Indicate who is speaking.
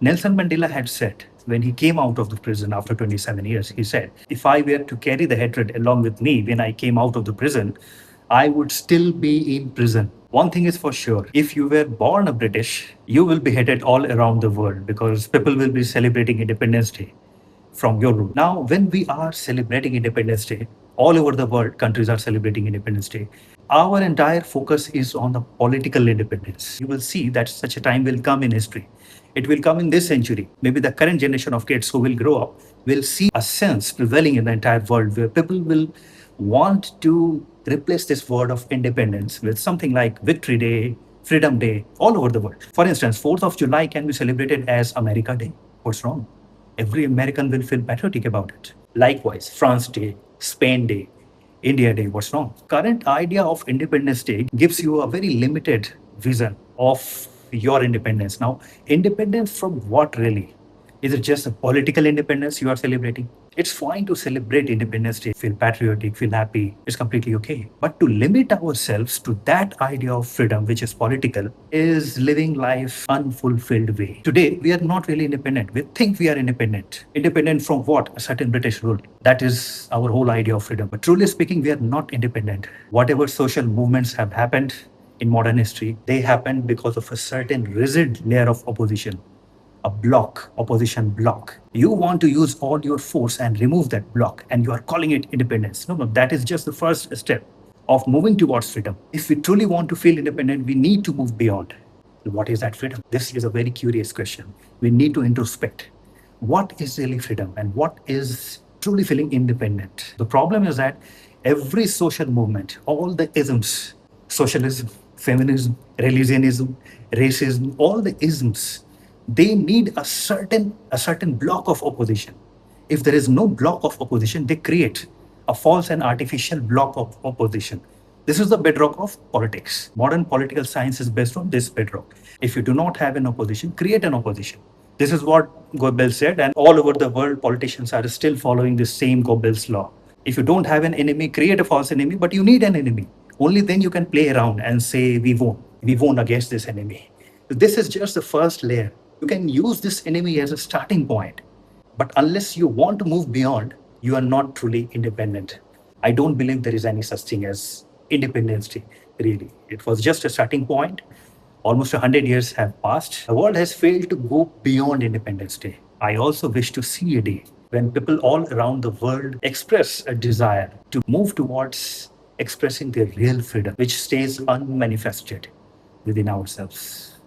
Speaker 1: Nelson Mandela had said, when he came out of the prison after 27 years, he said, if I were to carry the hatred along with me when I came out of the prison, I would still be in prison. One thing is for sure, if you were born a British, you will be hated all around the world because people will be celebrating Independence Day from your room. Now, when we are celebrating Independence Day, all over the world, countries are celebrating Independence Day. Our entire focus is on the political independence. You will see that such a time will come in history. It will come in this century. Maybe the current generation of kids who will grow up will see a sense prevailing in the entire world where people will want to replace this word of independence with something like Victory Day, Freedom Day, all over the world. For instance, 4th of July can be celebrated as America Day. What's wrong? Every American will feel patriotic about it. Likewise, France Day, Spain Day, India Day, what's wrong? Current idea of Independence Day gives you a very limited vision of your independence. Now, independence from what really? Is it just a political independence you are celebrating? It's fine to celebrate Independence Day, feel patriotic, feel happy. It's completely okay. But to limit ourselves to that idea of freedom, which is political, is living life unfulfilled way. Today, we are not really independent. We think we are independent. Independent from what? A certain British rule. That is our whole idea of freedom. But truly speaking, we are not independent. Whatever social movements have happened in modern history, they happened because of a certain rigid layer of opposition, a block, opposition block. You want to use all your force and remove that block, and you are calling it independence. No, that is just the first step of moving towards freedom. If we truly want to feel independent, we need to move beyond. What is that freedom? This is a very curious question. We need to introspect. What is really freedom and what is truly feeling independent? The problem is that every social movement, all the isms, socialism, feminism, religionism, racism, all the isms, they need a certain block of opposition. If there is no block of opposition, they create a false and artificial block of opposition. This is the bedrock of politics. Modern political science is based on this bedrock. If you do not have an opposition, create an opposition. This is what Goebbels said, and all over the world, politicians are still following the same Goebbels law. If you don't have an enemy, create a false enemy, but you need an enemy. Only then you can play around and say, we won. We won against this enemy. This is just the first layer. You can use this enemy as a starting point. But unless you want to move beyond, you are not truly independent. I don't believe there is any such thing as Independence Day, really. It was just a starting point. Almost 100 years have passed. The world has failed to go beyond Independence Day. I also wish to see a day when people all around the world express a desire to move towards expressing their real freedom, which stays unmanifested within ourselves.